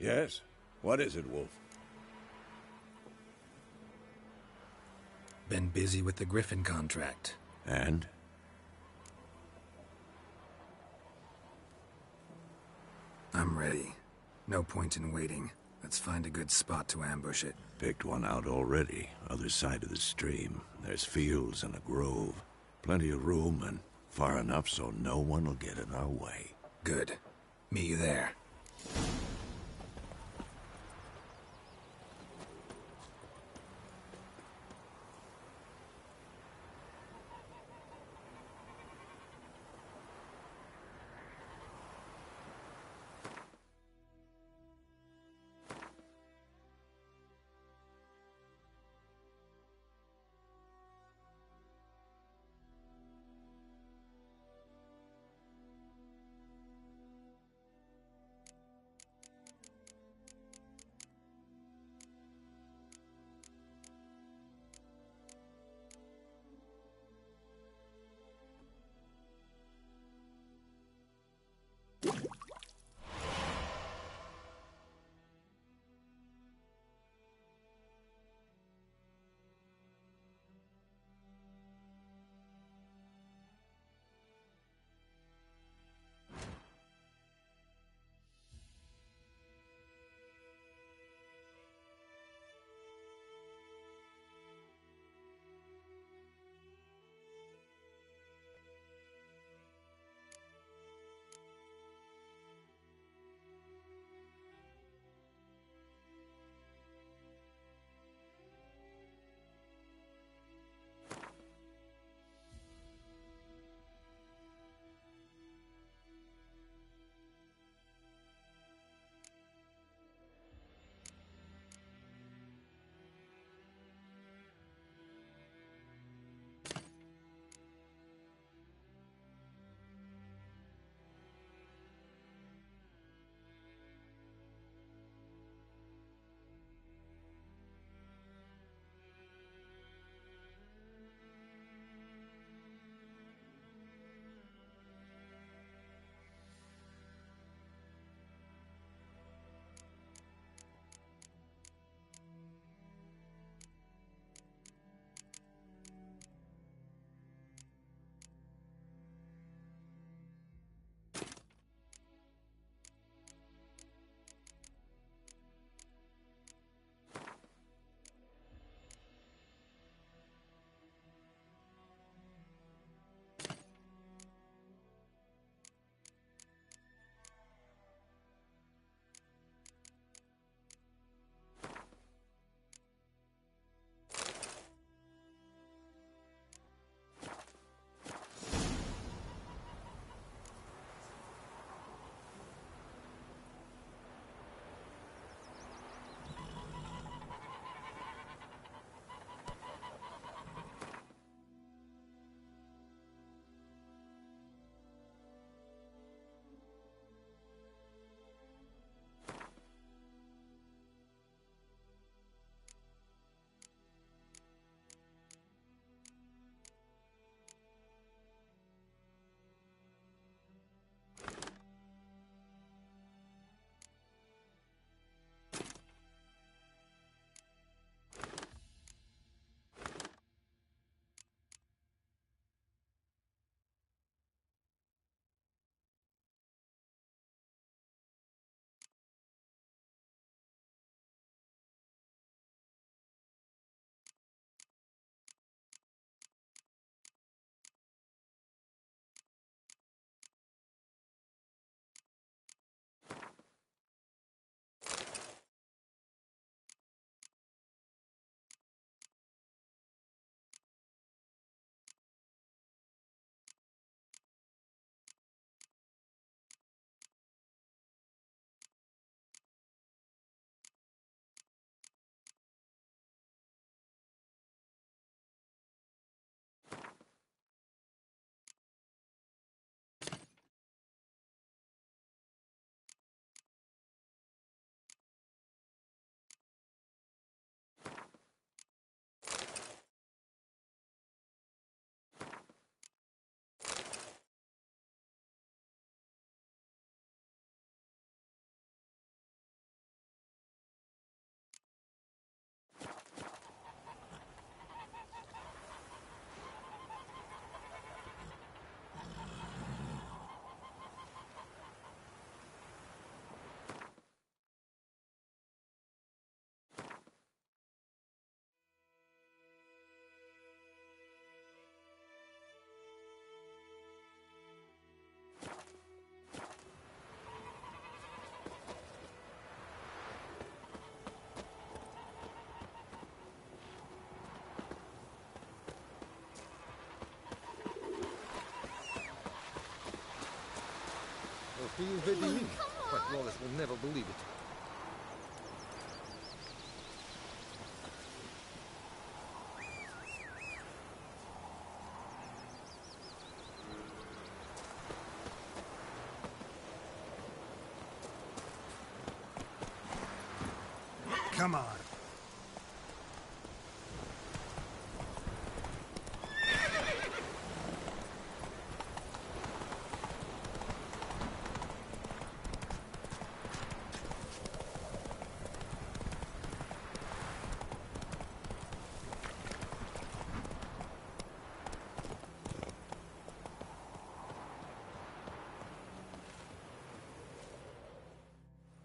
Yes? What is it, Wolf? Been busy with the Griffin contract. And? I'm ready. No point in waiting. Let's find a good spot to ambush it. Picked one out already. Other side of the stream. There's fields and a grove. Plenty of room and far enough so no one will get in our way. Good. Meet you there. But Wallace will never believe it. Come on.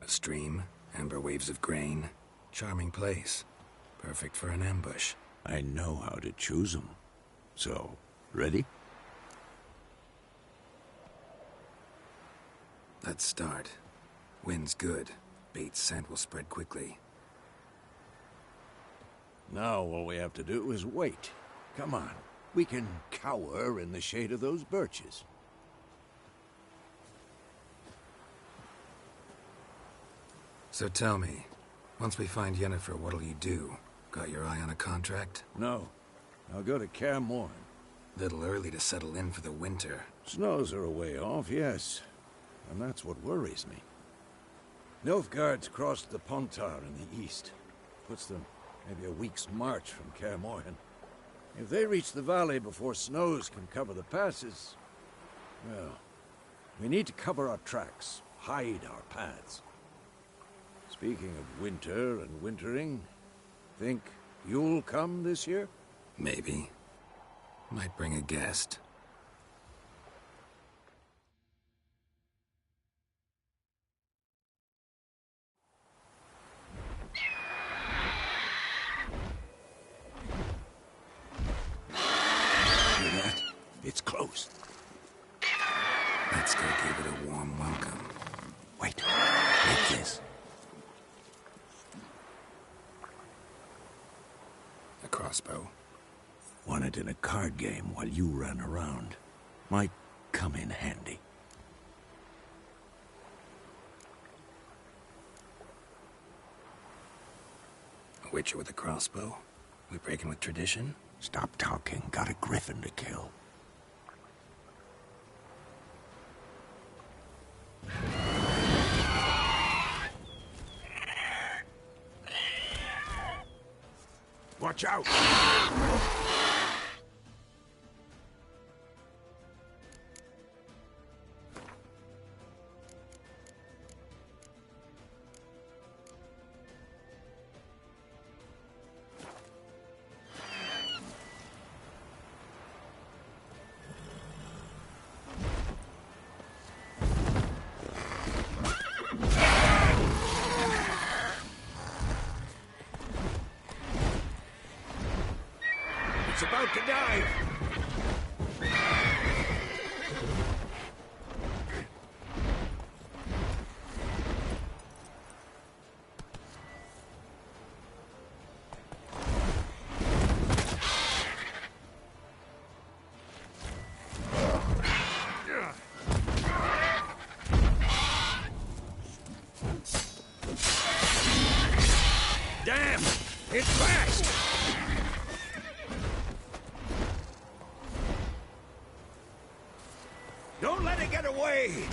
A stream, amber waves of grain. Charming place. Perfect for an ambush. I know how to choose them. So, ready? Let's start. Wind's good. Bait's scent will spread quickly. Now all we have to do is wait. Come on. We can cower in the shade of those birches. So tell me, once we find Yennefer, what'll you do? Got your eye on a contract? No. I'll go to Kaer Morhen. Little early to settle in for the winter. Snows are a way off, yes. And that's what worries me. Nilfgaard's crossed the Pontar in the east. Puts them maybe a week's march from Kaer Morhen. If they reach the valley before snows can cover the passes, well, we need to cover our tracks, hide our paths. Speaking of winter and wintering, think you'll come this year? Maybe. Might bring a guest. Hear that? It's close. Let's go give it a warm welcome. Wait. Take this. A crossbow. Won it in a card game while you ran around. Might come in handy. A witcher with a crossbow? We breaking with tradition? Stop talking. Got a griffin to kill. Watch out! It's about to dive! Damn! It crashed! Don't let it get away!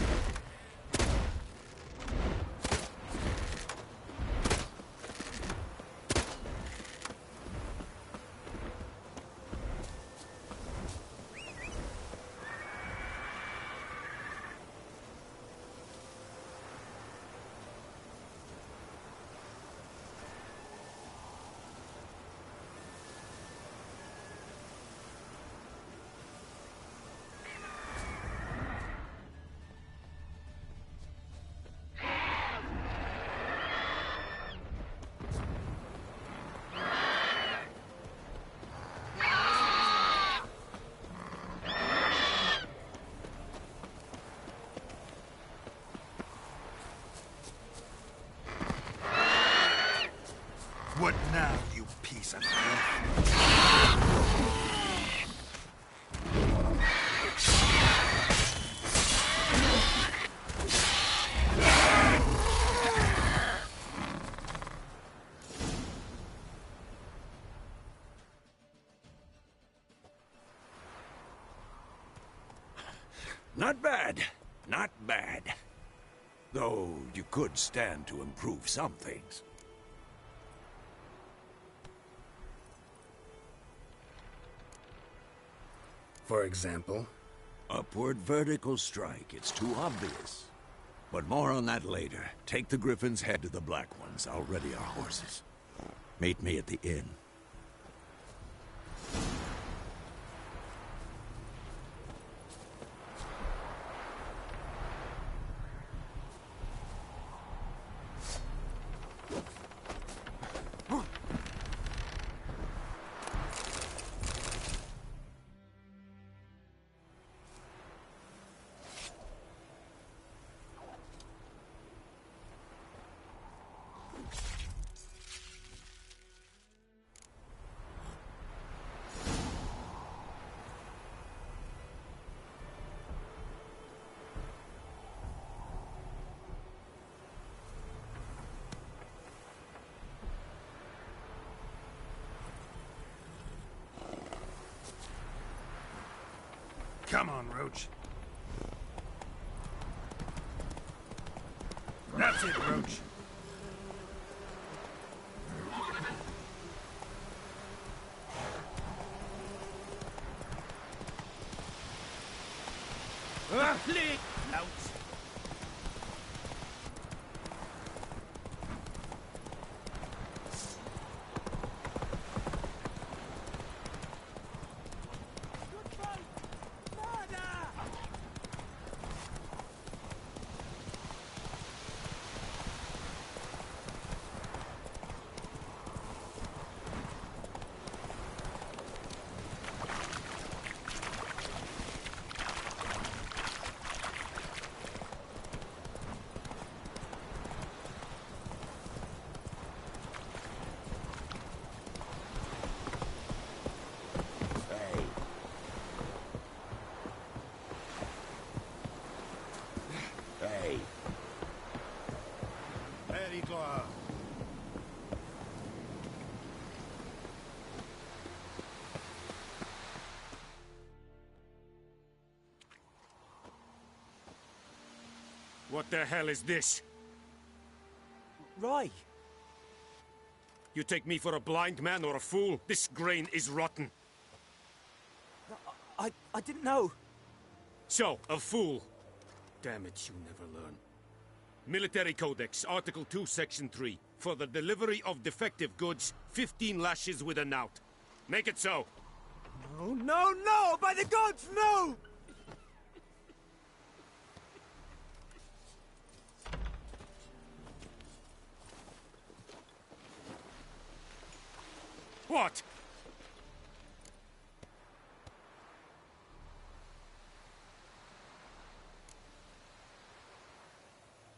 What now, you piece of Not bad. Though you could stand to improve some things. For example? Upward vertical strike. It's too obvious. But more on that later. Take the Griffin's head to the Black Ones. I'll ready our horses. Meet me at the inn. Come on, Roach. That's it, Roach. Flick! Out! Hey. Mary-toi. What the hell is this? Rye! You take me for a blind man or a fool? This grain is rotten. I didn't know. So, a fool. Damn it, you never learn. Military Codex, Article 2, Section 3. For the delivery of defective goods, 15 lashes with a knout. Make it so. No, no, no! By the gods, no! What?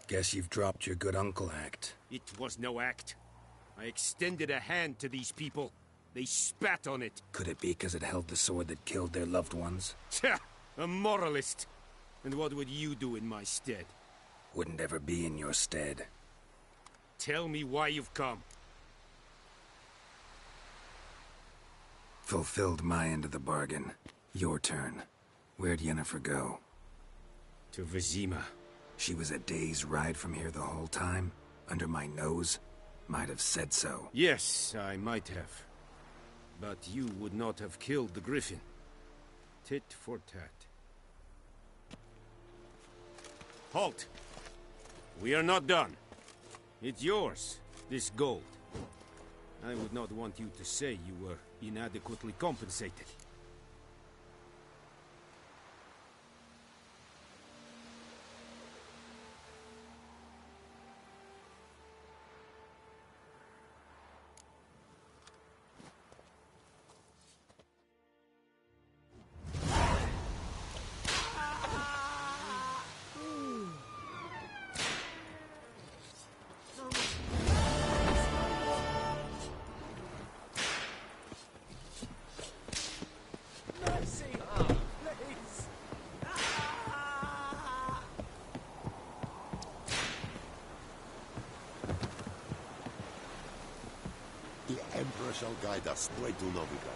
Guess you've dropped your good uncle act. It was no act. I extended a hand to these people. They spat on it. Could it be because it held the sword that killed their loved ones? Tja, a moralist. And what would you do in my stead? Wouldn't ever be in your stead. Tell me why you've come. Fulfilled my end of the bargain. Your turn. Where'd Yennefer go? To Vizima. She was a day's ride from here the whole time? Under my nose? Might have said so. Yes, I might have. But you would not have killed the Griffin. Tit for tat. Halt! We are not done. It's yours, this gold. I would not want you to say you were inadequately compensated. The Emperor shall guide us straight to Novigrad.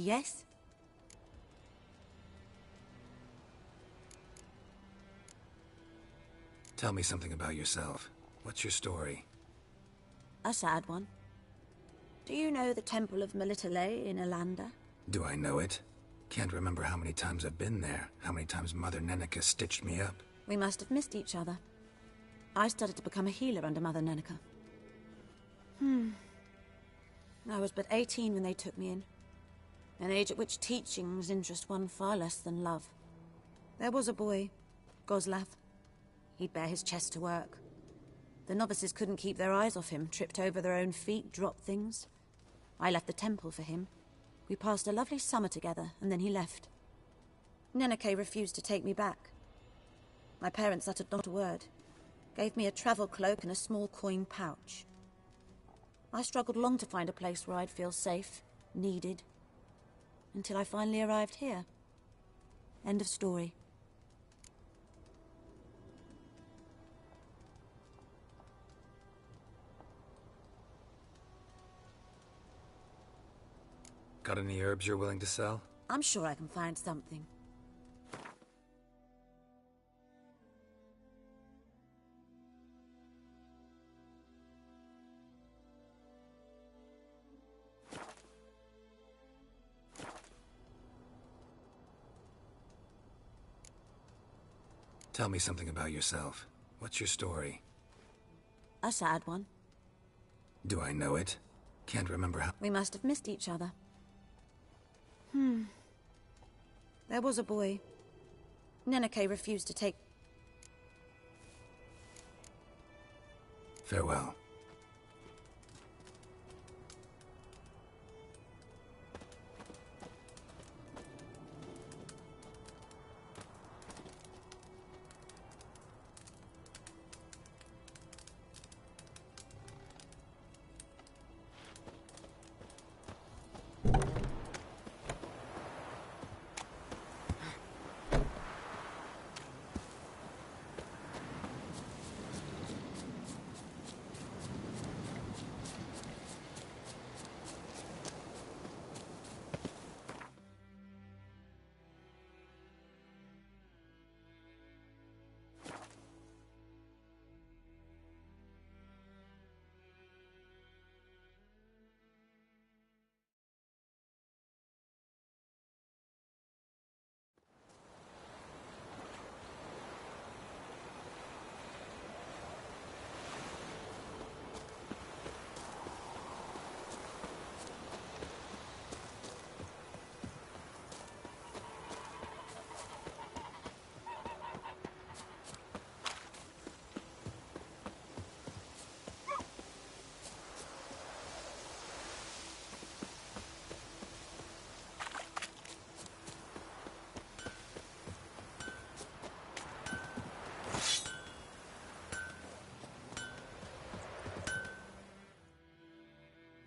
Yes? Tell me something about yourself. What's your story? A sad one. Do you know the Temple of Melitele in Alanda? Do I know it? Can't remember how many times I've been there, how many times Mother Neneka stitched me up. We must have missed each other. I started to become a healer under Mother Neneka. I was but 18 when they took me in. An age at which teachings interest one far less than love. There was a boy, Goslav. He'd bare his chest to work. The novices couldn't keep their eyes off him, tripped over their own feet, dropped things. I left the temple for him. We passed a lovely summer together, and then he left. Neneke refused to take me back. My parents uttered not a word. Gave me a travel cloak and a small coin pouch. I struggled long to find a place where I'd feel safe, needed, until I finally arrived here. End of story. Got any herbs you're willing to sell? I'm sure I can find something. Tell me something about yourself. What's your story? A sad one. Do I know it? Can't remember how... We must have missed each other. There was a boy. Neneke refused to take... Farewell.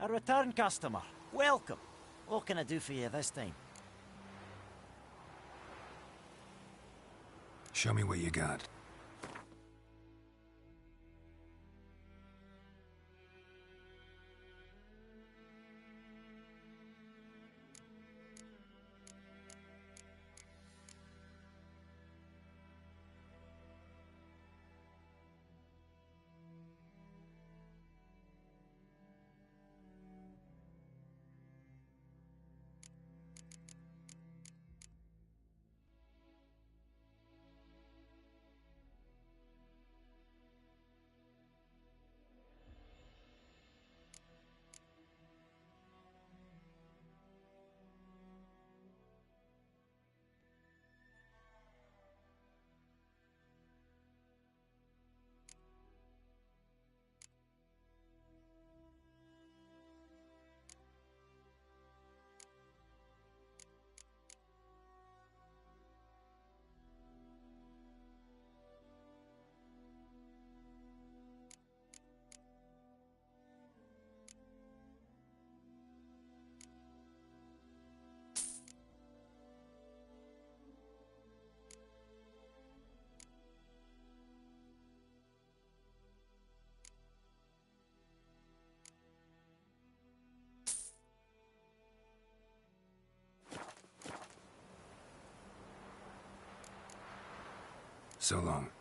A return customer. Welcome. What can I do for you this time? Show me what you got. So long.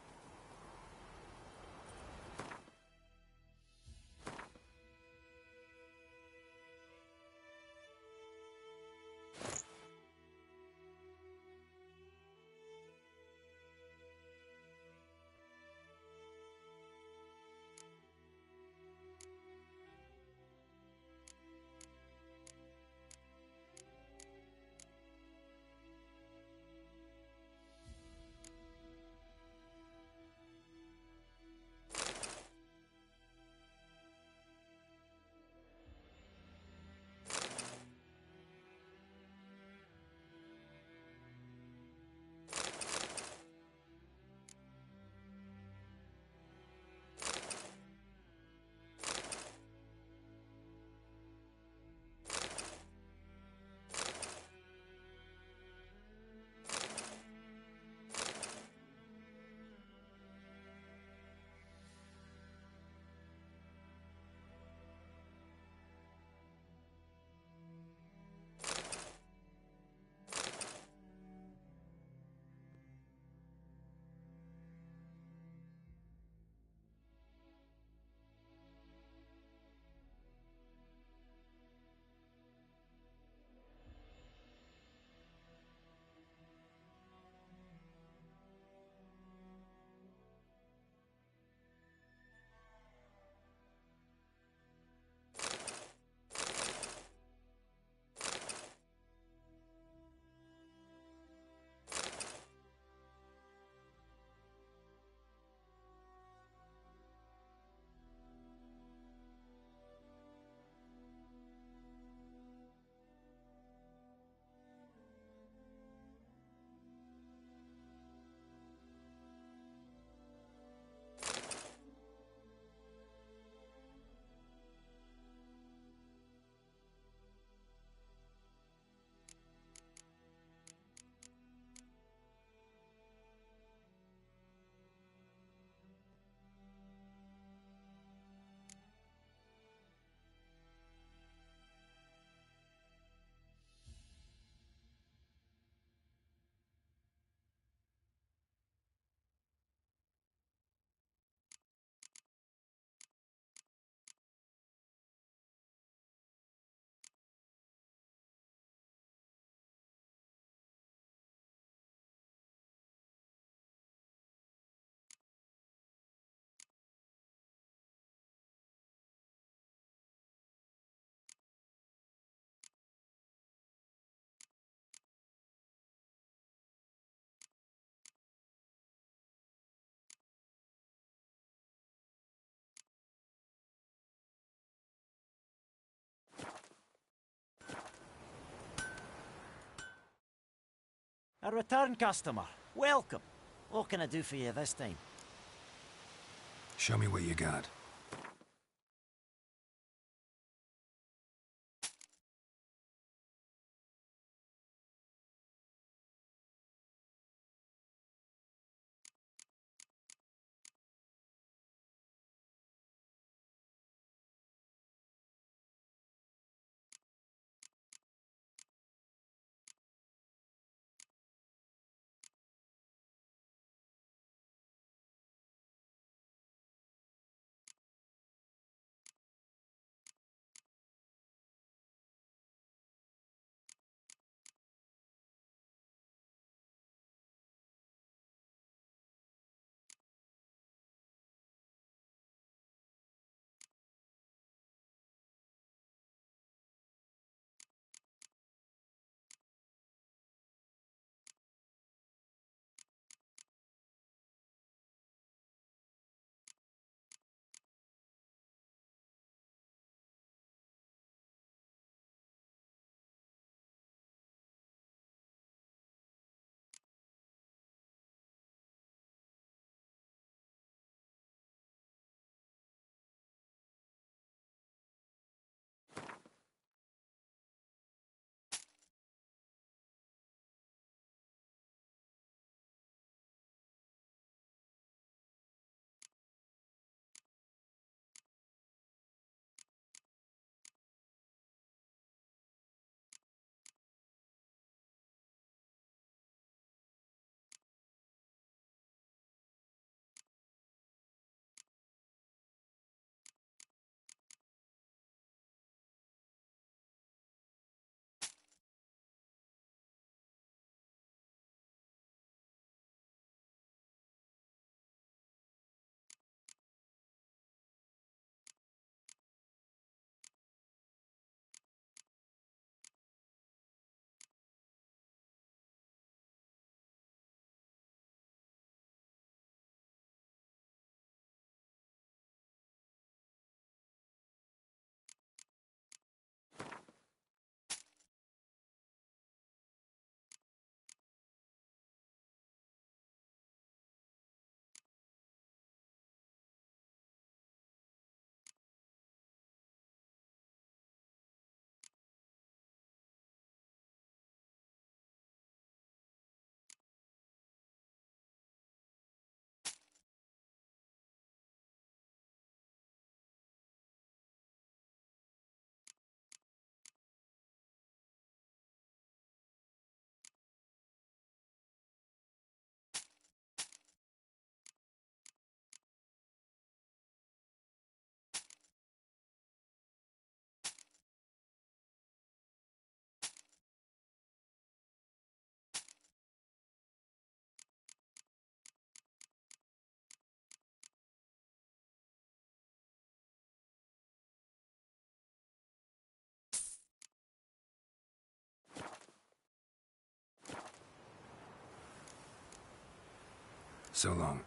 A return customer. Welcome. What can I do for you this time? Show me what you got. So long.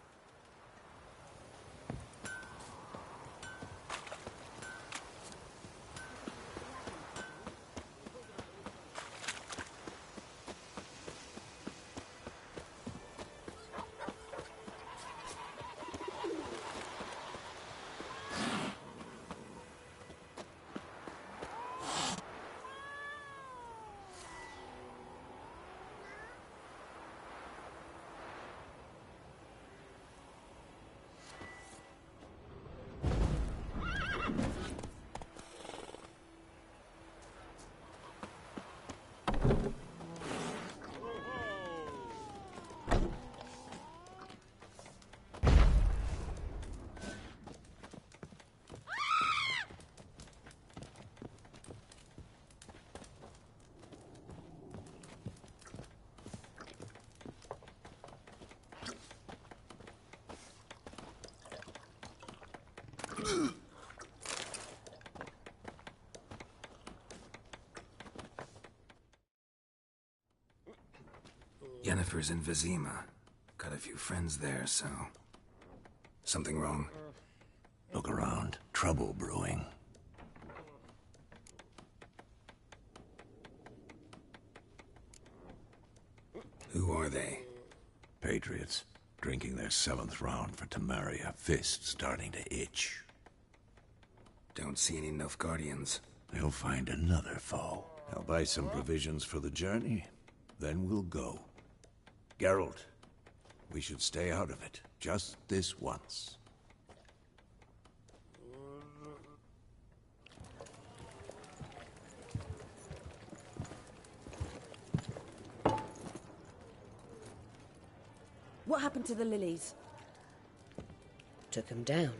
Yennefer's in Vizima. Got a few friends there, so... Something wrong? Look around. Trouble brewing. Who are they? Patriots. Drinking their 7th round for Temeria. Fist starting to itch. Don't see any Nilfgaardians. They'll find another foe. I'll buy some provisions for the journey. Then we'll go. Geralt, we should stay out of it. Just this once. What happened to the lilies? Took 'em down.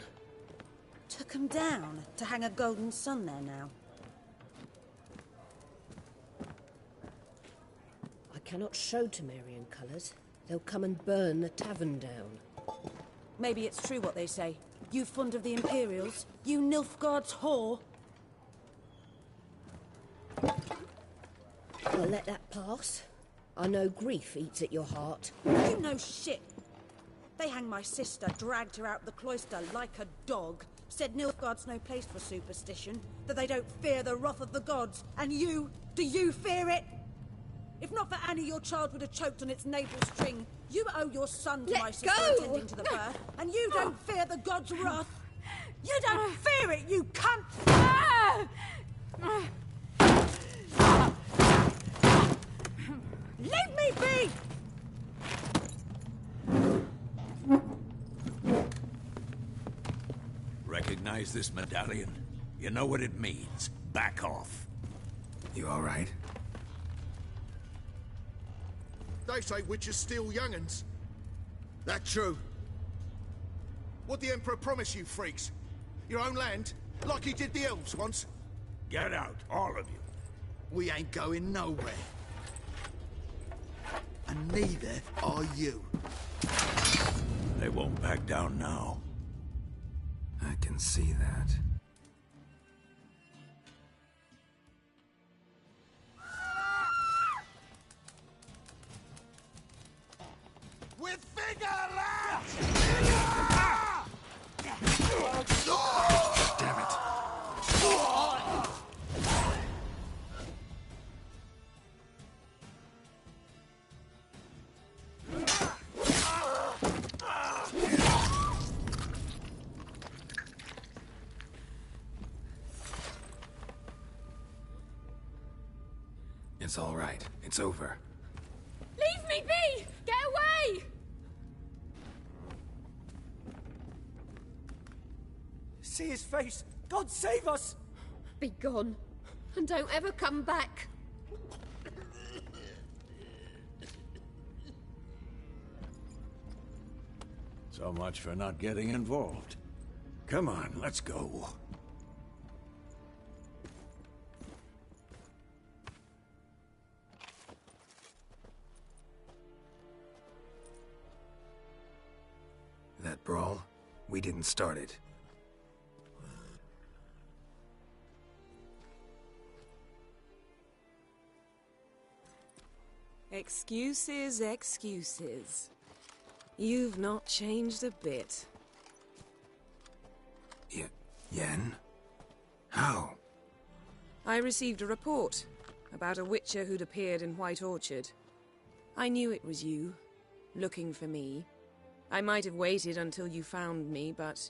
Took 'em down to hang a golden sun there now. I cannot show Temerian colours. They'll come and burn the tavern down. Maybe it's true what they say. You fond of the Imperials? You Nilfgaard's whore? I'll let that pass. I know grief eats at your heart. You know shit. They hanged my sister, dragged her out the cloister like a dog. Said Nilfgaard's no place for superstition, that they don't fear the wrath of the gods. And you, do you fear it? If not for Annie, your child would have choked on its navel string. You owe your son to my sister attending to the birth, and you don't fear the gods' wrath. You don't fear it, you cunt! Leave me be! Recognize this medallion? You know what it means. Back off. You all right? They say witches steal young'uns. That true? What'd the Emperor promise you, freaks? Your own land? Like he did the elves once? Get out, all of you. We ain't going nowhere. And neither are you. They won't back down now. I can see that. With vigor, lads! Damn it. It's all right. It's over. Leave me be! Get away! See his face! God save us! Be gone. And don't ever come back. So much for not getting involved. Come on, let's go. That brawl, we didn't start it. Excuses, excuses. You've not changed a bit. Yen? How? I received a report about a witcher who'd appeared in White Orchard. I knew it was you, looking for me. I might have waited until you found me, but...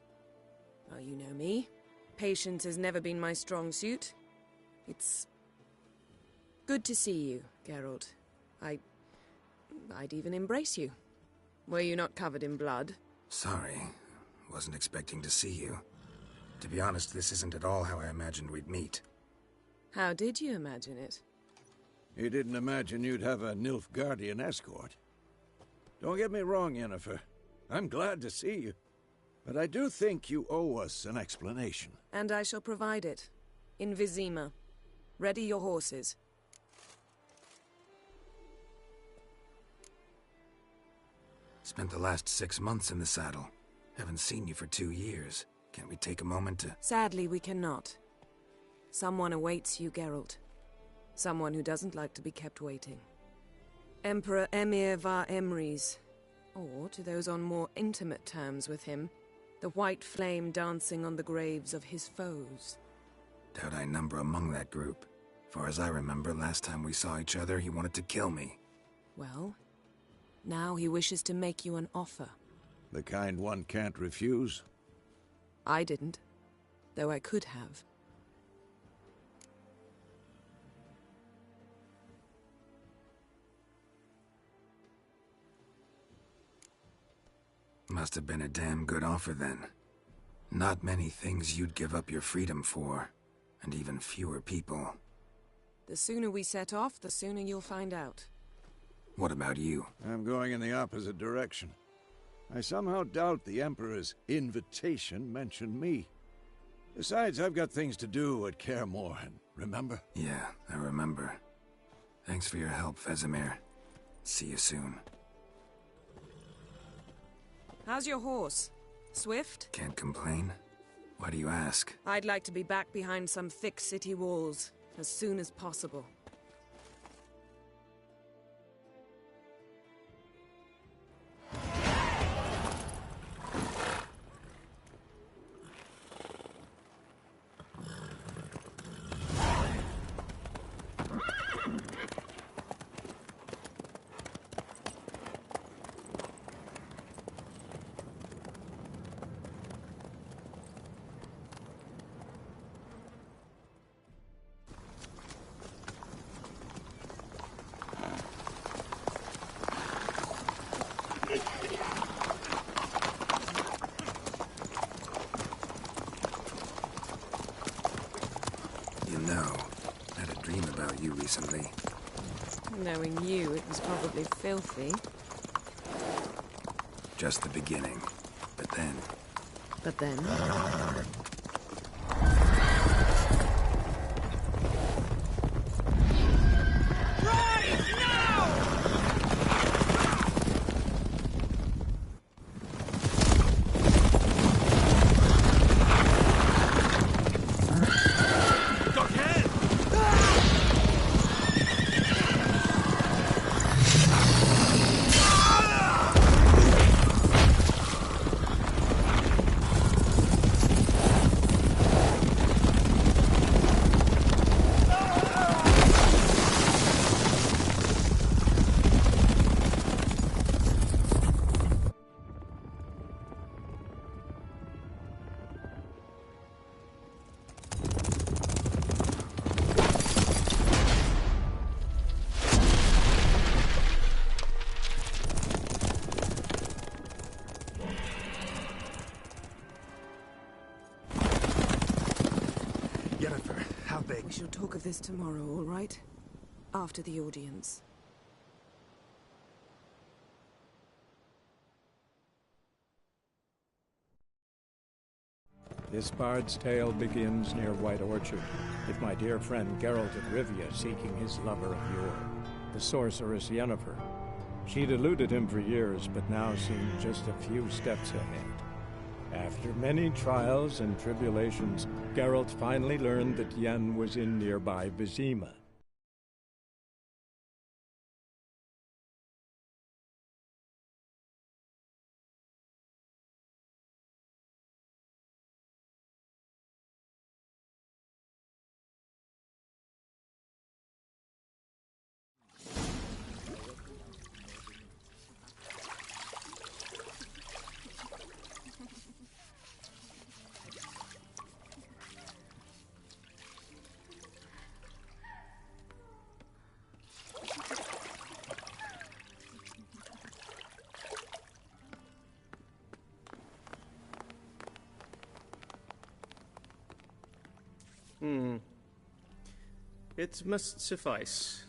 well, you know me. Patience has never been my strong suit. It's... good to see you, Geralt. I'd even embrace you. Were you not covered in blood? Sorry. Wasn't expecting to see you. To be honest, this isn't at all how I imagined we'd meet. How did you imagine it? You didn't imagine you'd have a Nilfgaardian escort. Don't get me wrong, Yennefer. I'm glad to see you. But I do think you owe us an explanation. And I shall provide it. In Vizima. Ready your horses. Spent the last 6 months in the saddle. Haven't seen you for 2 years. Can't we take a moment to... Sadly, we cannot. Someone awaits you, Geralt. Someone who doesn't like to be kept waiting. Emperor Emhyr var Emreis. Or, to those on more intimate terms with him, the white flame dancing on the graves of his foes. Doubt I number among that group. Far as I remember, last time we saw each other, he wanted to kill me. Well, now he wishes to make you an offer. The kind one can't refuse? I didn't, though I could have. Must have been a damn good offer then. Not many things you'd give up your freedom for, and even fewer people. The sooner we set off, the sooner you'll find out. What about you? I'm going in the opposite direction. I somehow doubt the Emperor's invitation mentioned me. Besides, I've got things to do at Kaer Morhen, remember? Yeah, I remember. Thanks for your help, Vesemir. See you soon. How's your horse? Swift? Can't complain. Why do you ask? I'd like to be back behind some thick city walls, as soon as possible. You know, I had a dream about you recently. Knowing you, it was probably filthy. Just the beginning. But then... But then... Yennefer, how big? We shall talk of this tomorrow, all right? After the audience. This bard's tale begins near White Orchard, with my dear friend Geralt of Rivia seeking his lover of yore, the sorceress Yennefer. She'd eluded him for years, but now seemed just a few steps ahead. After many trials and tribulations, Geralt finally learned that Yen was in nearby Vizima. It must suffice.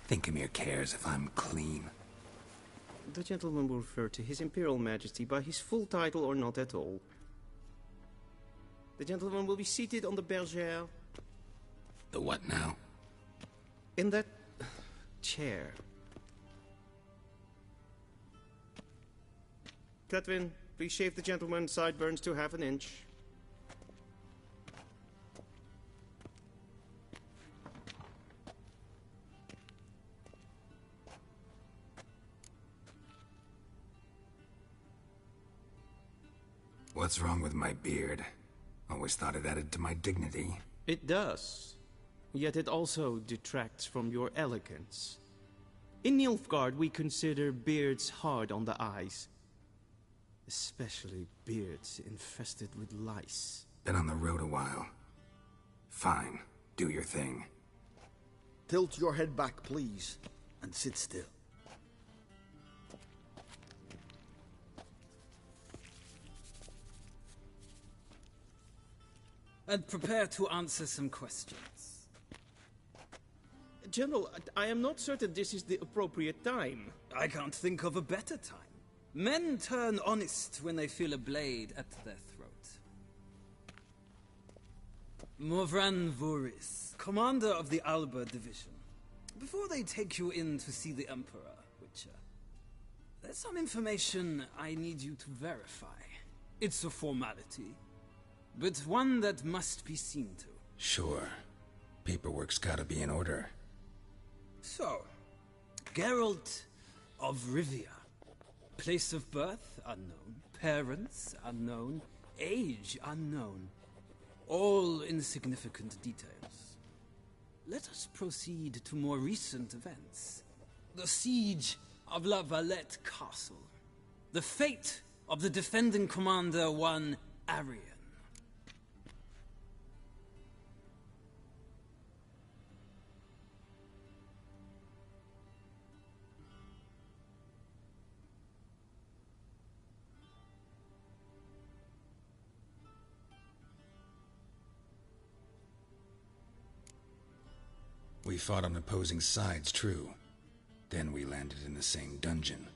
Thinkamir cares if I'm clean. The gentleman will refer to His Imperial Majesty by his full title or not at all. The gentleman will be seated on the bergère. The what now? In that chair. Cletwin, please shave the gentleman's sideburns to half an inch. What's wrong with my beard? Always thought it added to my dignity. It does. Yet it also detracts from your elegance. In Nilfgaard, we consider beards hard on the eyes. Especially beards infested with lice. Been on the road a while. Fine, do your thing. Tilt your head back, please, and sit still. And prepare to answer some questions. General, I am not certain this is the appropriate time. I can't think of a better time. Men turn honest when they feel a blade at their throat. Morvran Voorhis, commander of the Alba Division. Before they take you in to see the Emperor, Witcher, there's some information I need you to verify. It's a formality, but one that must be seen to. Sure. Paperwork's gotta be in order. So, Geralt of Rivia. Place of birth, unknown. Parents, unknown. Age, unknown. All insignificant details. Let us proceed to more recent events. The siege of La Valette Castle. The fate of the defending commander, one Arian. We fought on opposing sides, true. Then we landed in the same dungeon.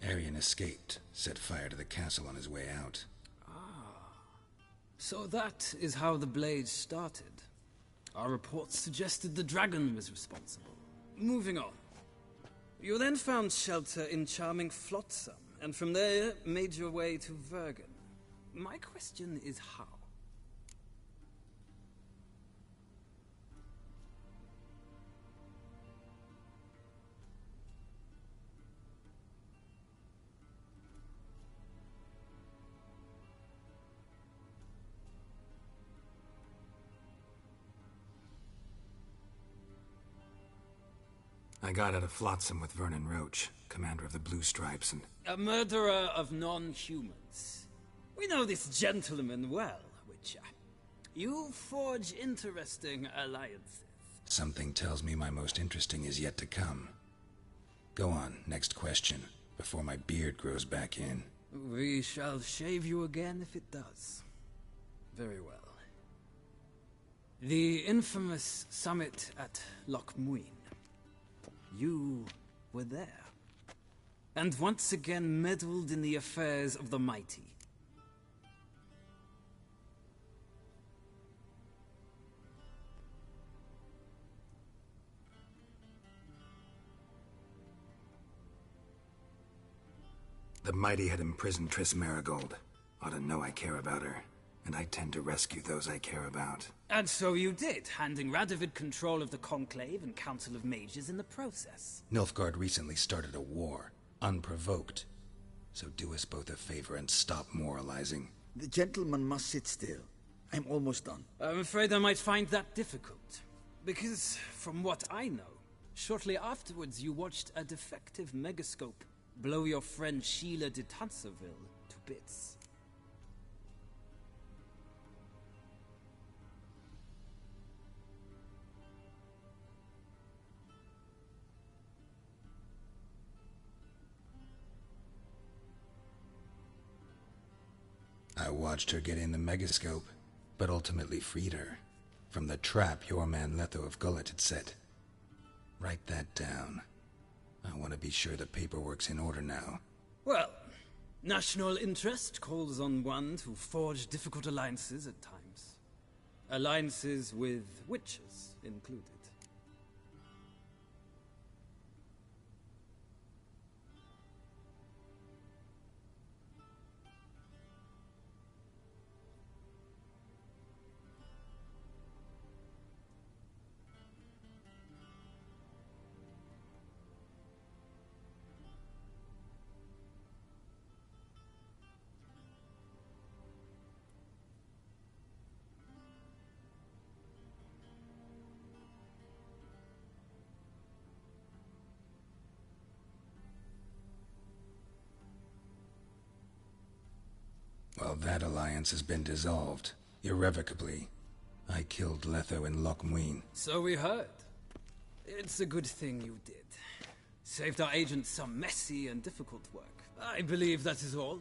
Arian escaped, set fire to the castle on his way out. So that is how the Blade started. Our reports suggested the dragon was responsible. Moving on. You then found shelter in charming Flotsam, and from there made your way to Vergen. My question is how? I got out of Flotsam with Vernon Roach, commander of the Blue Stripes, and... A murderer of non-humans. We know this gentleman well, Witcher. You forge interesting alliances. Something tells me my most interesting is yet to come. Go on, next question, before my beard grows back in. We shall shave you again if it does. Very well. The infamous summit at Loch Muin. You were there, and once again meddled in the affairs of the mighty. The mighty had imprisoned Triss Merigold. Ought to know I care about her, and I tend to rescue those I care about. And so you did, handing Radovid control of the Conclave and Council of Mages in the process. Nilfgaard recently started a war, unprovoked. So do us both a favor and stop moralizing. The gentleman must sit still. I'm almost done. I'm afraid I might find that difficult. Because, from what I know, shortly afterwards you watched a defective megascope blow your friend Sheila de Tanserville to bits. I watched her get in the megascope, but ultimately freed her from the trap your man Letho of Gullet had set. Write that down. I want to be sure the paperwork's in order now. Well, national interest calls on one to forge difficult alliances at times. Alliances with witches included. Well, that alliance has been dissolved, irrevocably. I killed Letho in Loch Muin. So we heard. It's a good thing you did. Saved our agents some messy and difficult work. I believe that is all.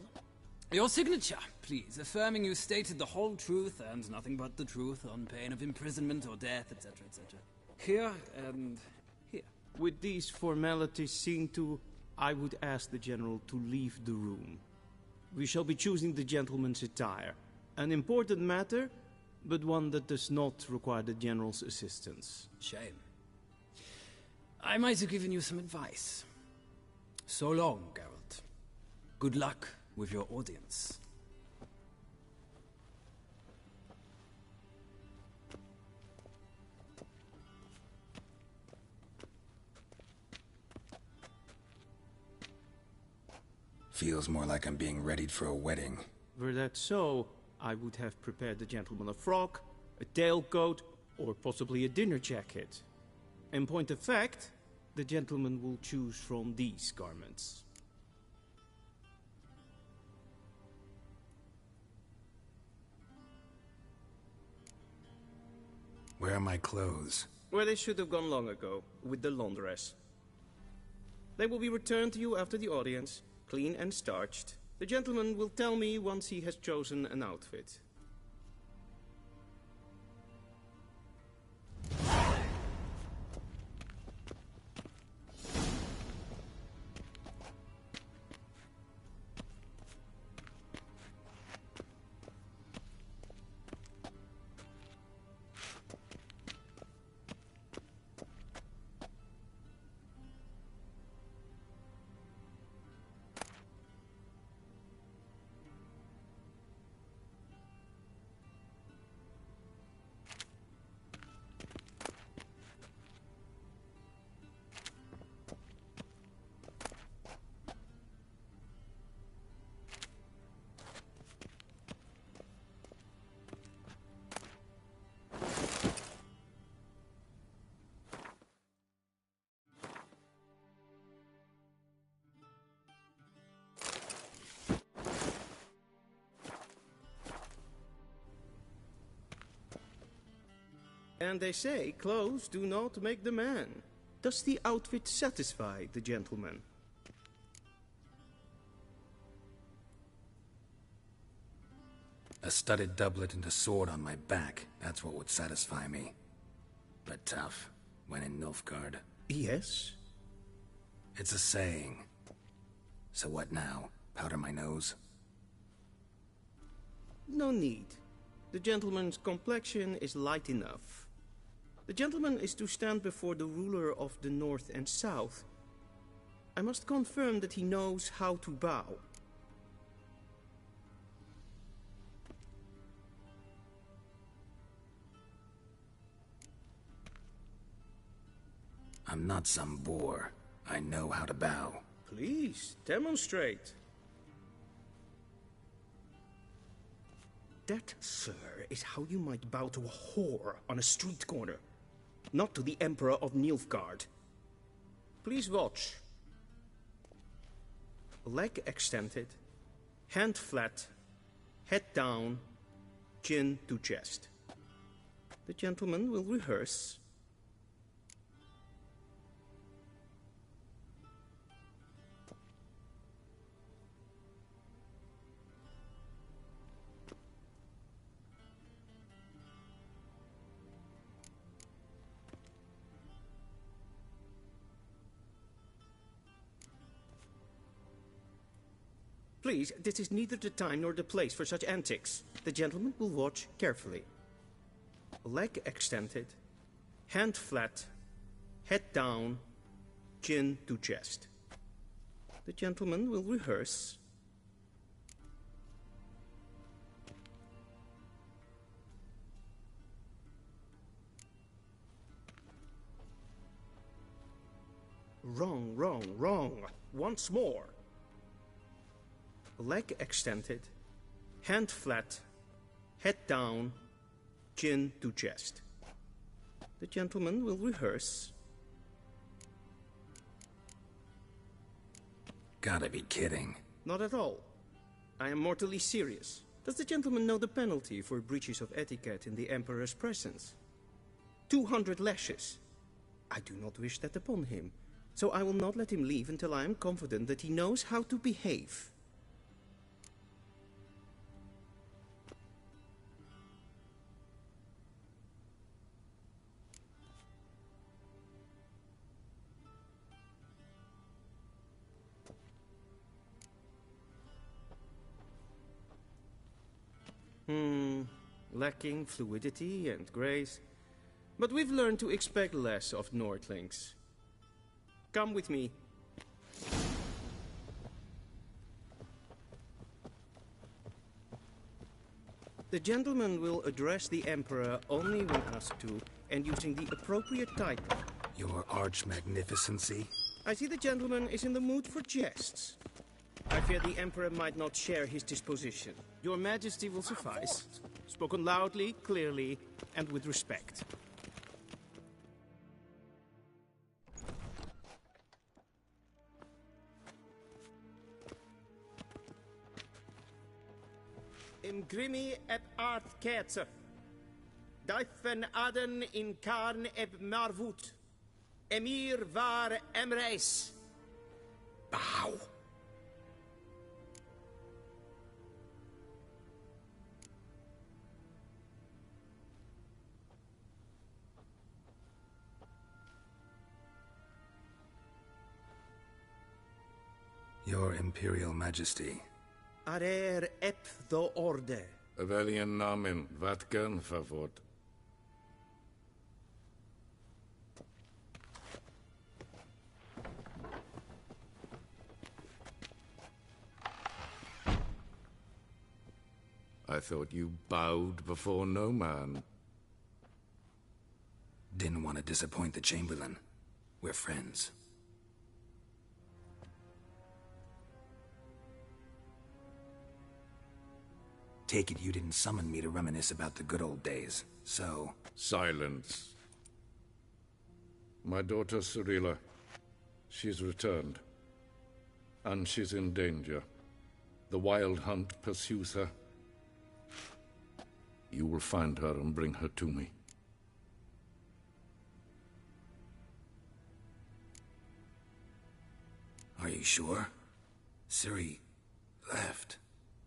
Your signature, please, affirming you stated the whole truth and nothing but the truth on pain of imprisonment or death, etc., etc. Here and here. With these formalities seen to, I would ask the General to leave the room. We shall be choosing the gentleman's attire. An important matter, but one that does not require the General's assistance. Shame. I might have given you some advice. So long, Geralt. Good luck with your audience. Feels more like I'm being readied for a wedding. Were that so, I would have prepared the gentleman a frock, a tailcoat, or possibly a dinner jacket. In point of fact, the gentleman will choose from these garments. Where are my clothes? Where they should have gone long ago, with the laundress. They will be returned to you after the audience, clean and starched. The gentleman will tell me once he has chosen an outfit. And they say clothes do not make the man. Does the outfit satisfy the gentleman? A studded doublet and a sword on my back. That's what would satisfy me. But tough, when in Nilfgaard. Yes? It's a saying. So what now? Powder my nose? No need. The gentleman's complexion is light enough. The gentleman is to stand before the ruler of the North and South. I must confirm that he knows how to bow. I'm not some boor. I know how to bow. Please, demonstrate. That, sir, is how you might bow to a whore on a street corner, not to the Emperor of Nilfgaard. Please watch. Leg extended, hand flat, head down, chin to chest. The gentleman will rehearse. Please, this is neither the time nor the place for such antics. The gentleman will watch carefully. Leg extended, hand flat, head down, chin to chest. The gentleman will rehearse. Wrong, wrong, wrong. Once more. Leg extended, hand flat, head down, chin to chest. The gentleman will rehearse. Gotta be kidding. Not at all. I am mortally serious. Does the gentleman know the penalty for breaches of etiquette in the Emperor's presence? 200 lashes. I do not wish that upon him, so I will not let him leave until I am confident that he knows how to behave. Lacking fluidity and grace. But we've learned to expect less of Nordlings. Come with me. The gentleman will address the Emperor only when asked to, and using the appropriate title. Your Arch-Magnificency? I see the gentleman is in the mood for jests. I fear the Emperor might not share his disposition. Your Majesty will suffice. Spoken loudly, clearly, and with respect. Imgrimi et art ketzer. Daifen aden in karn eb marvut. Emir var emreis. Bow. Your Imperial Majesty. Arer ep the orde. Veljen namen, vatgen favort. I thought you bowed before no man. Didn't want to disappoint the Chamberlain. We're friends. Take it you didn't summon me to reminisce about the good old days, so... Silence. My daughter Cirilla, she's returned. And she's in danger. The Wild Hunt pursues her. You will find her and bring her to me. Are you sure? Ciri left.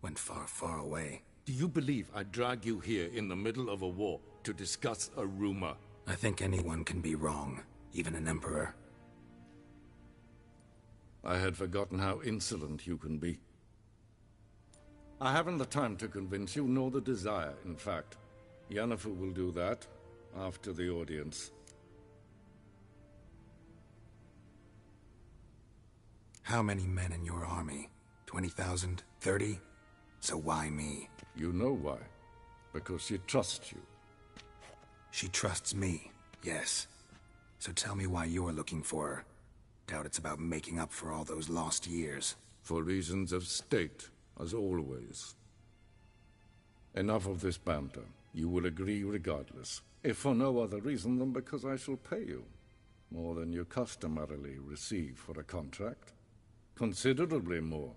Went far, far away. Do you believe I'd drag you here in the middle of a war to discuss a rumor? I think anyone can be wrong, even an emperor. I had forgotten how insolent you can be. I haven't the time to convince you, nor the desire, in fact. Yennefer will do that after the audience. How many men in your army? 20,000? 30? So why me? You know why. Because she trusts you. She trusts me, yes. So tell me why you're looking for her. Doubt it's about making up for all those lost years. For reasons of state, as always. Enough of this banter. You will agree regardless. If for no other reason than because I shall pay you. More than you customarily receive for a contract. Considerably more.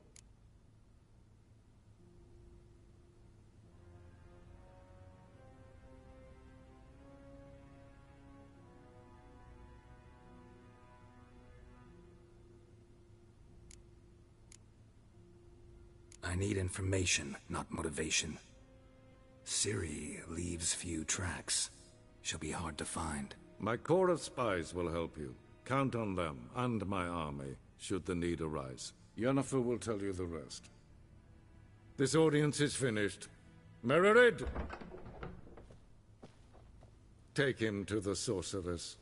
I need information, not motivation. Ciri leaves few tracks. She'll be hard to find. My corps of spies will help you. Count on them, and my army, should the need arise. Yennefer will tell you the rest. This audience is finished. Mererid! Take him to the sorceress.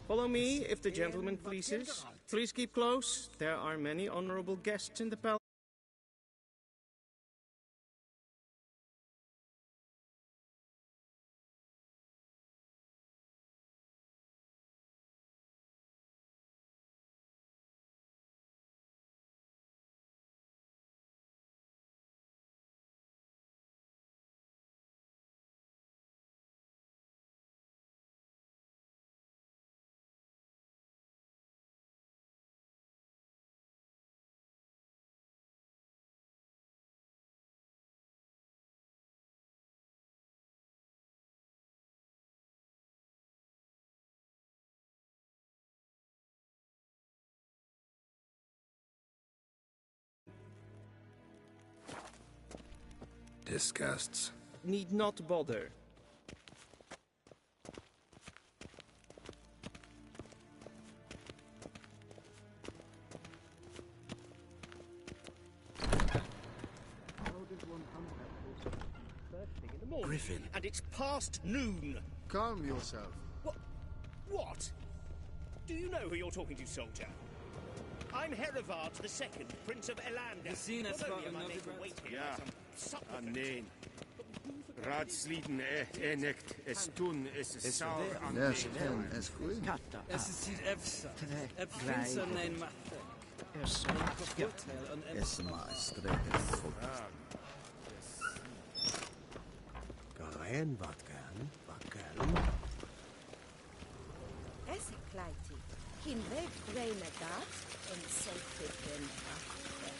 Follow me, if the gentleman pleases. Please keep close. There are many honorable guests in the palace. Disgusts. Need not bother. Griffin. And it's past noon. Calm yourself. What? Do you know who you're talking to, soldier? I'm Herivard II, Prince of Elander. Not only am I made to wait here Ja, on some supplicant, nee. Raadsleden enicht es tun is saur an Yes, Ken, es goed. Es ist hier Efsa. Finsa nein Mathek. Es maar streekers goed. Gaen wat kan, Esseklaiti, kin weg reine dat en selfiten achte.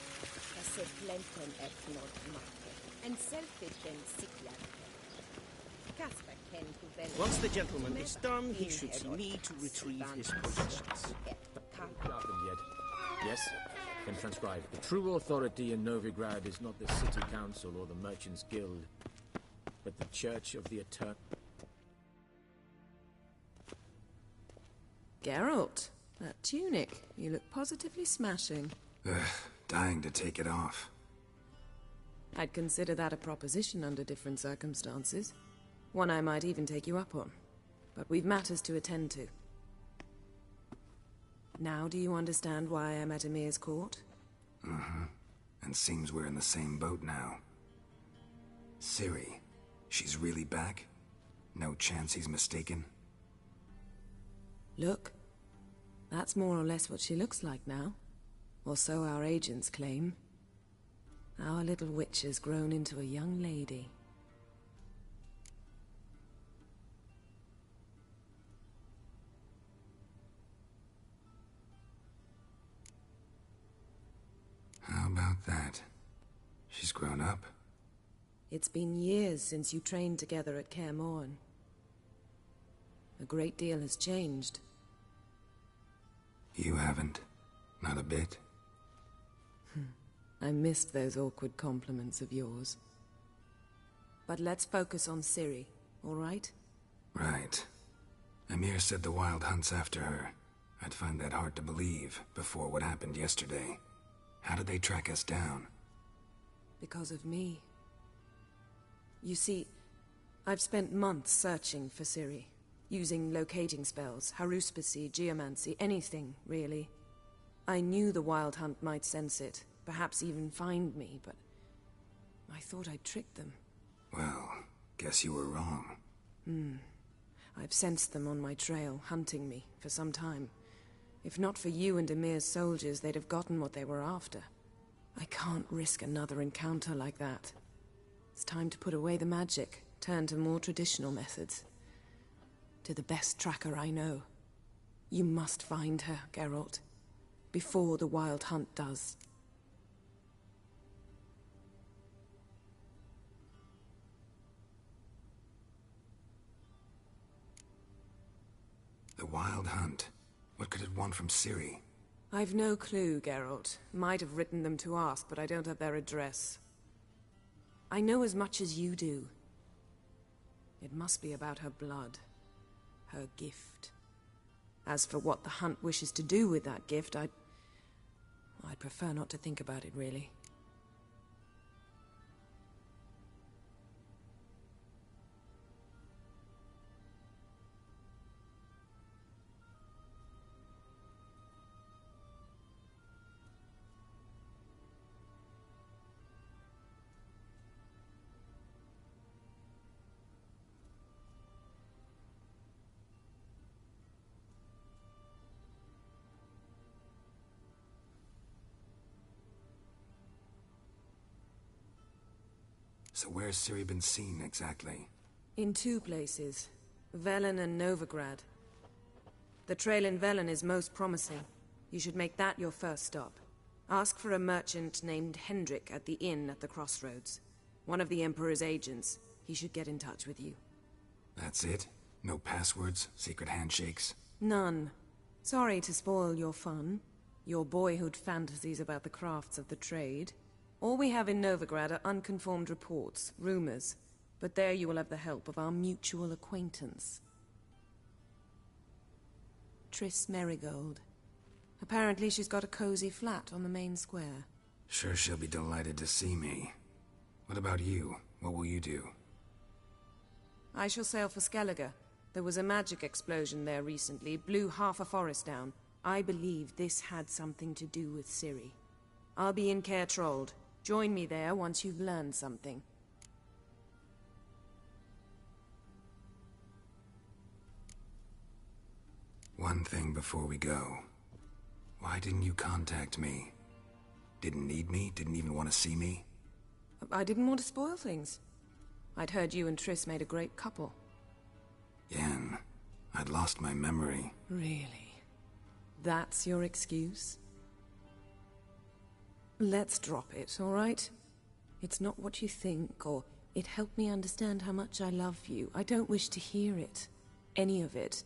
Esseklenten etnot matte, en selfiten siklate. Kasper ken to Once the gentleman is done, he should see me to retrieve his possessions. Yes, can transcribe. The true authority in Novigrad is not the city council or the merchants' guild, but the Church of the Eternal. Geralt, that tunic. You look positively smashing. Ugh, dying to take it off. I'd consider that a proposition under different circumstances. One I might even take you up on. But we've matters to attend to. Now do you understand why I'm at Emir's court? Mm-hmm. And seems we're in the same boat now. Ciri, she's really back? No chance he's mistaken? Look, that's more or less what she looks like now. Or so our agents claim. Our little witch has grown into a young lady. How about that? She's grown up. It's been years since you trained together at Kaer Morhen. A great deal has changed. You haven't. Not a bit. I missed those awkward compliments of yours. But let's focus on Ciri, all right? Right. Emir said the Wild Hunt's after her. I'd find that hard to believe before what happened yesterday. How did they track us down? Because of me. You see, I've spent months searching for Ciri. Using locating spells, haruspicy, geomancy, anything, really. I knew the Wild Hunt might sense it, perhaps even find me, but I thought I'd tricked them. Well, guess you were wrong. I've sensed them on my trail, hunting me, for some time. If not for you and Emir's soldiers, they'd have gotten what they were after. I can't risk another encounter like that. It's time to put away the magic, turn to more traditional methods. To the best tracker I know. You must find her, Geralt. Before the Wild Hunt does. The Wild Hunt? What could it want from Ciri? I've no clue, Geralt. Might have written them to ask, but I don't have their address. I know as much as you do. It must be about her blood. Her gift. As for what the Hunt wishes to do with that gift, I'd prefer not to think about it, really. So where's Ciri been seen, exactly? In 2 places. Velen and Novigrad. The trail in Velen is most promising. You should make that your first stop. Ask for a merchant named Hendrik at the inn at the crossroads. One of the Emperor's agents. He should get in touch with you. That's it? No passwords? Secret handshakes? None. Sorry to spoil your fun. Your boyhood fantasies about the crafts of the trade. All we have in Novigrad are unconfirmed reports, rumors. But there you will have the help of our mutual acquaintance. Triss Merigold. Apparently she's got a cozy flat on the main square. Sure she'll be delighted to see me. What about you? What will you do? I shall sail for Skellige. There was a magic explosion there recently, blew half a forest down. I believe this had something to do with Ciri. I'll be in Caer Trolde. Join me there once you've learned something. One thing before we go. Why didn't you contact me? Didn't need me? Didn't even want to see me? I didn't want to spoil things. I'd heard you and Triss made a great couple. Yen, I'd lost my memory. Really? That's your excuse? Let's drop it, all right? It's not what you think, or it helped me understand how much I love you. I don't wish to hear it. Any of it.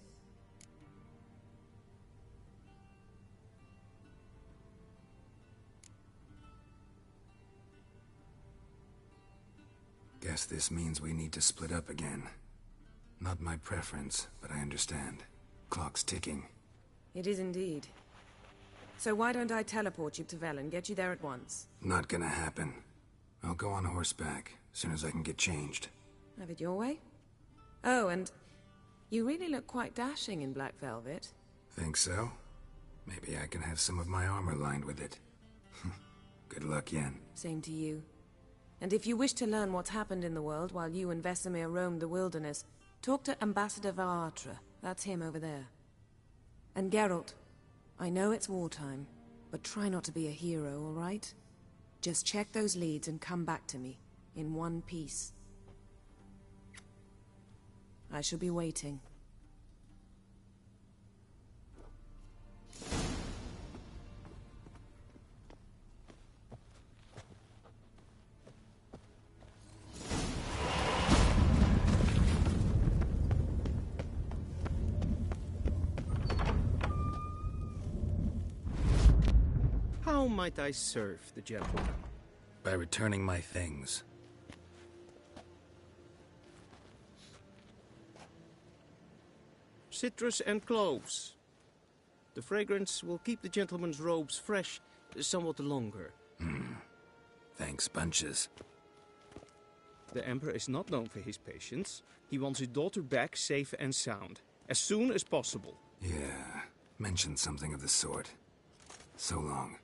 Guess this means we need to split up again. Not my preference, but I understand. Clock's ticking. It is indeed. So why don't I teleport you to Velen, get you there at once? Not gonna happen. I'll go on horseback, as soon as I can get changed. Have it your way? Oh, and you really look quite dashing in black velvet. Think so? Maybe I can have some of my armor lined with it. Good luck, Yen. Same to you. And if you wish to learn what's happened in the world while you and Vesemir roamed the wilderness, talk to Ambassador Varatra. That's him over there. And Geralt, I know it's wartime, but try not to be a hero, all right? Just check those leads and come back to me, in one piece. I shall be waiting. How might I serve the gentleman? By returning my things. Citrus and cloves. The fragrance will keep the gentleman's robes fresh somewhat longer. Thanks, bunches. The Emperor is not known for his patience. He wants his daughter back safe and sound, as soon as possible. Yeah, mentioned something of the sort. So long.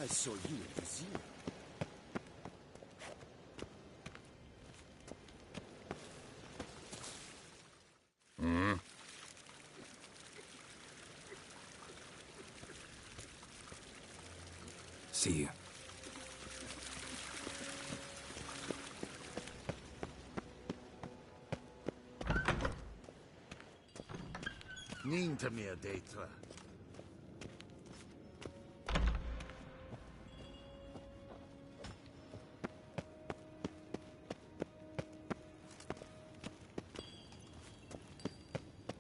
I saw you at the zoo. See you. Niente mehr d'être.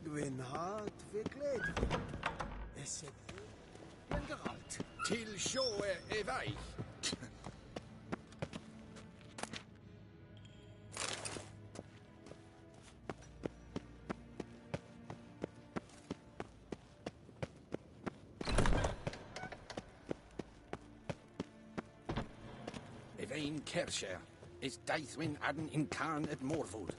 Gwyn hart verklädd. Esset. Men Geralt, till sjå är väg. Evain Kershire is Daithwin Adden in Khan at Morwood.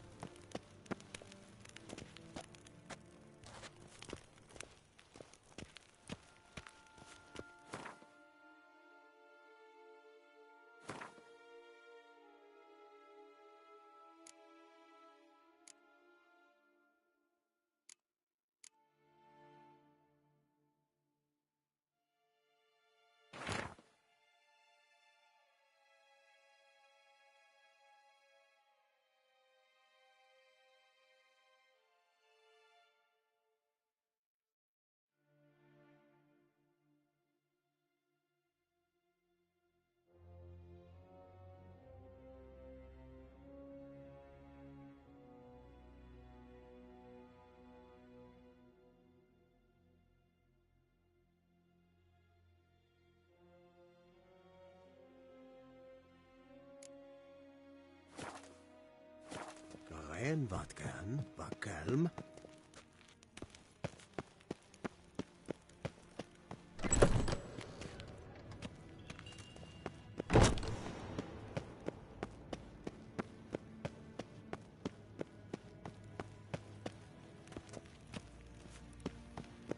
En wat kan, Bakkelm?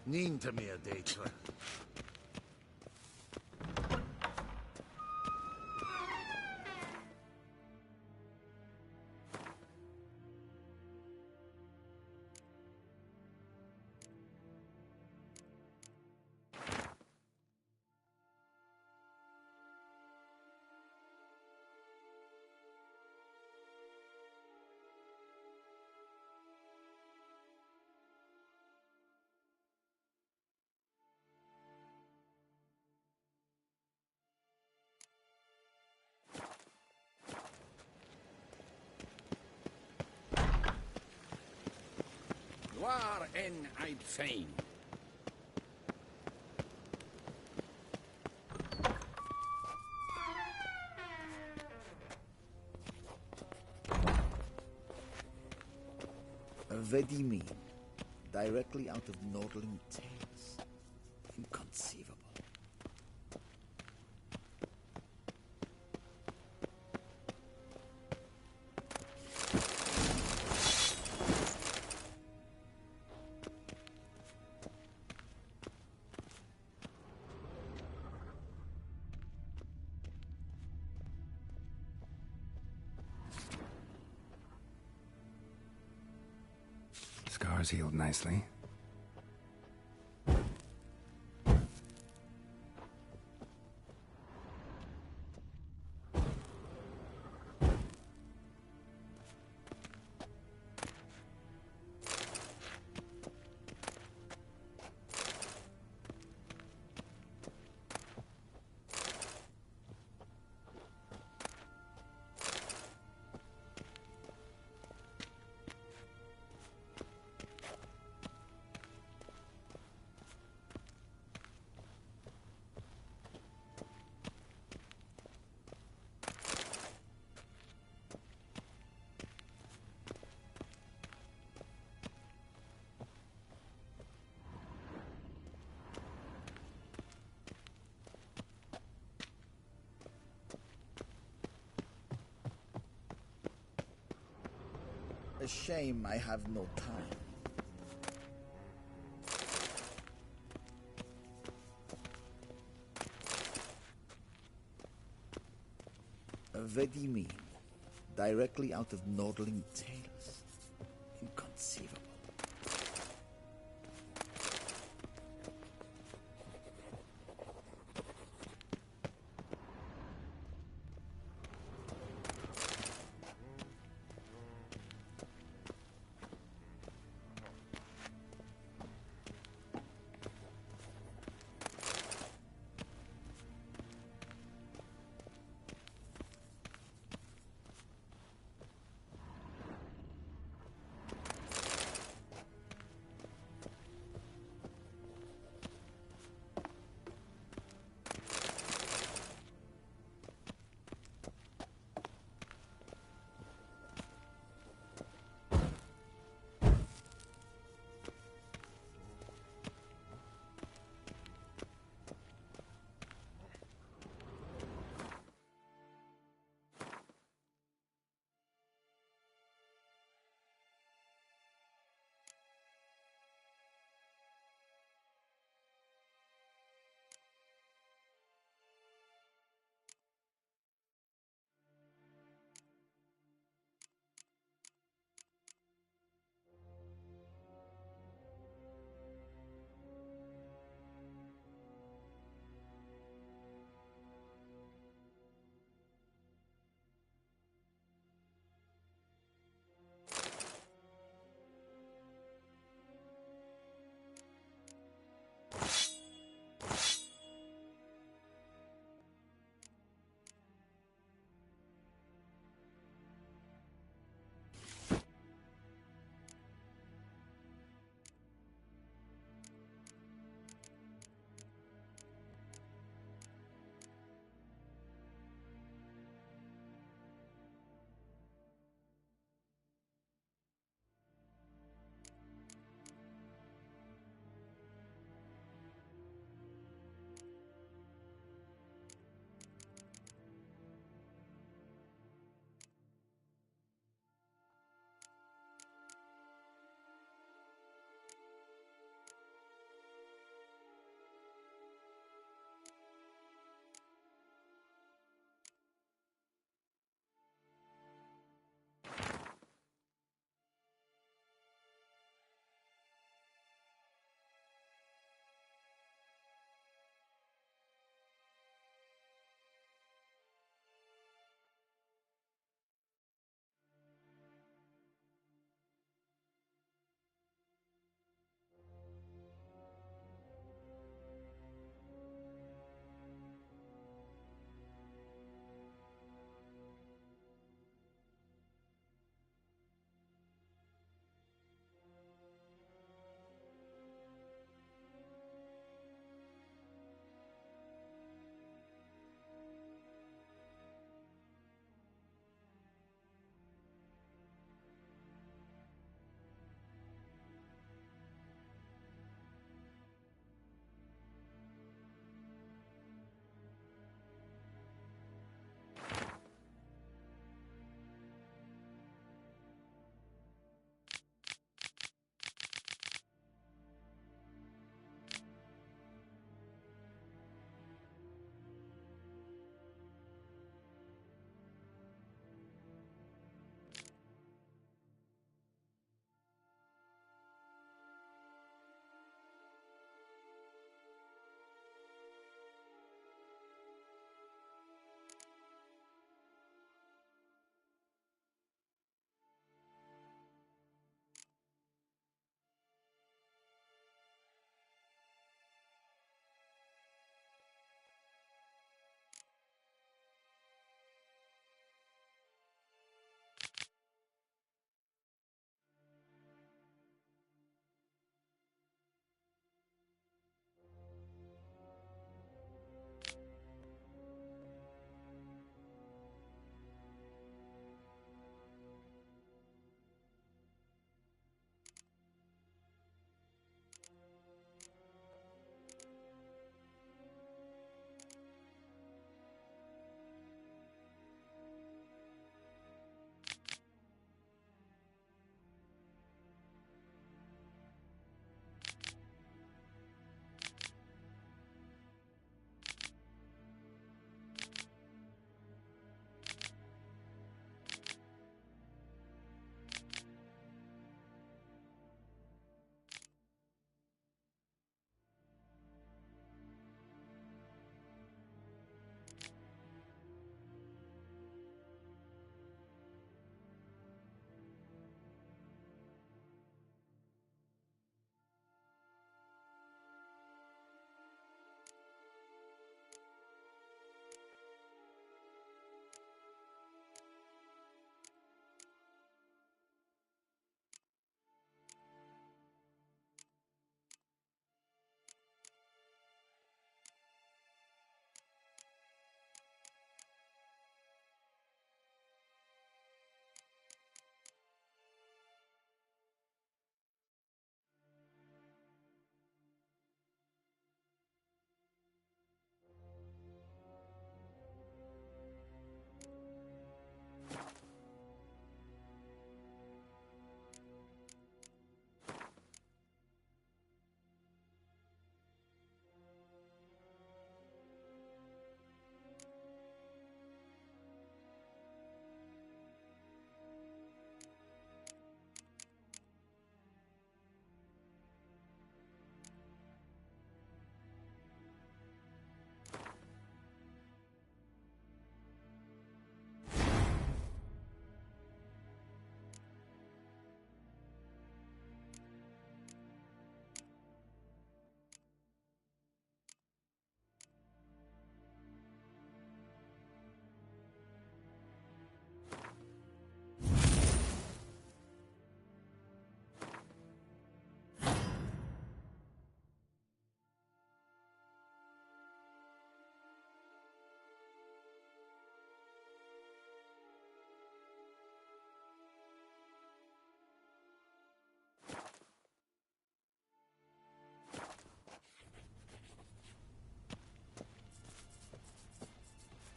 Niente mehr d'être. Waar en I'd fain. Vedimin, directly out of Nordling tales. Inconceivable. Scars healed nicely. A shame I have no time. Vedimi, directly out of Nordling Tales. Inconceivable.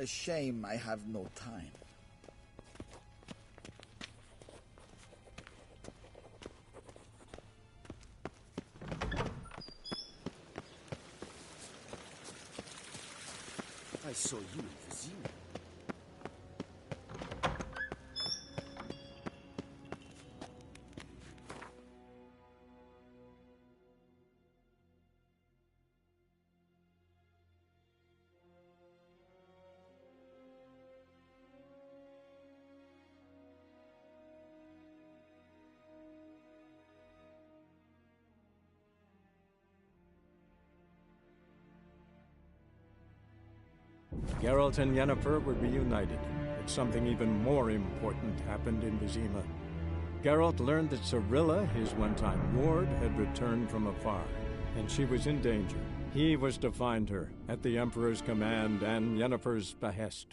A shame I have no time. I saw you in Vizima. Geralt and Yennefer were reunited, but something even more important happened in Vizima. Geralt learned that Cirilla, his one-time ward, had returned from afar, and she was in danger. He was to find her, at the Emperor's command and Yennefer's behest.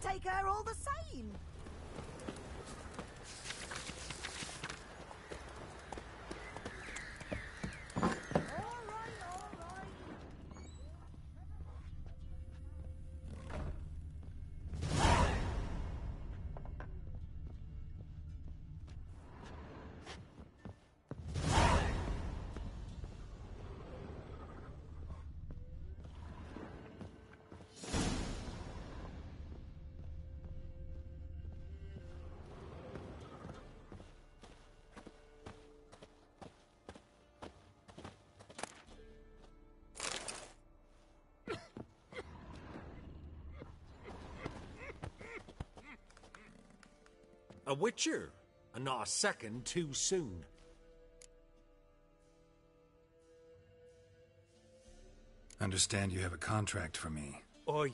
take her all the same. A witcher, and not a second too soon. Understand you have a contract for me. Oi,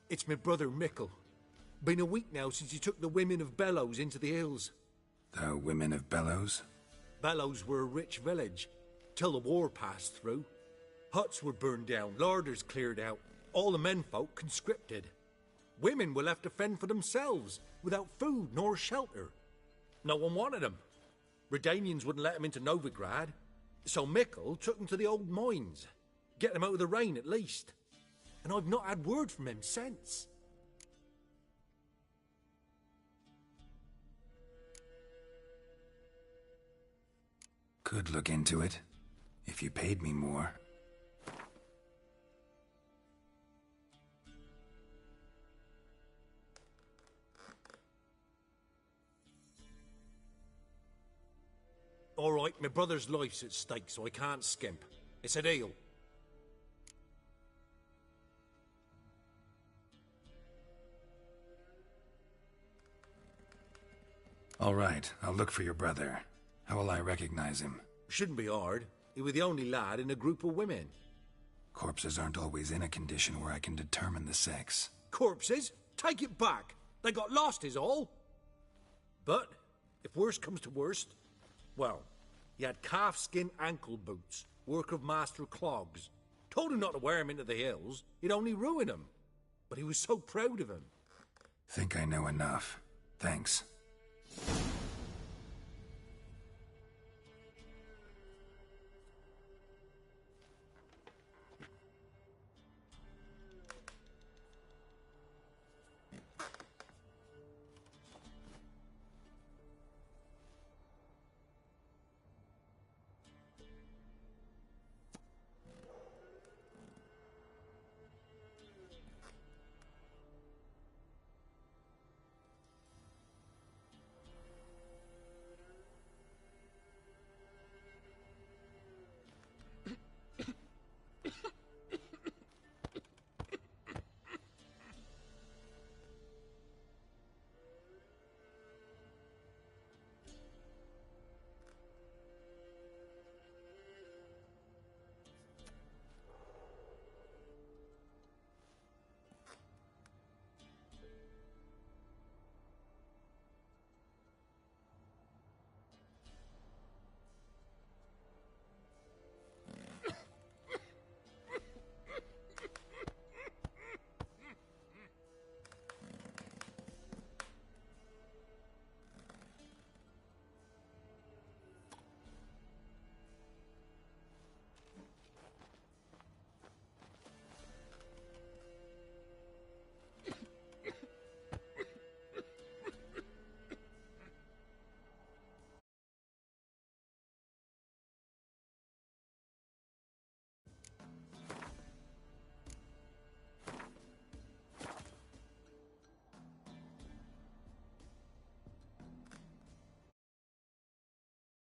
it's my brother Mickle. Been a week now since he took the women of Bellows into the hills. The women of Bellows? Bellows were a rich village, till the war passed through. Huts were burned down, larders cleared out, all the menfolk conscripted. Women were left to fend for themselves, without food nor shelter. No one wanted them. Redanians wouldn't let them into Novigrad, so Mickle took them to the old mines. Get them out of the rain, at least. And I've not had word from him since. Could look into it, if you paid me more. All right, my brother's life's at stake, so I can't skimp. It's a deal. All right, I'll look for your brother. How will I recognize him? Shouldn't be hard. He was the only lad in a group of women. Corpses aren't always in a condition where I can determine the sex. Corpses? Take it back. They got lost is all. But, if worst comes to worst, well, he had calfskin ankle boots, work of Master Clogs. Told him not to wear him into the hills, he'd only ruin him. But he was so proud of him. Think I know enough. Thanks.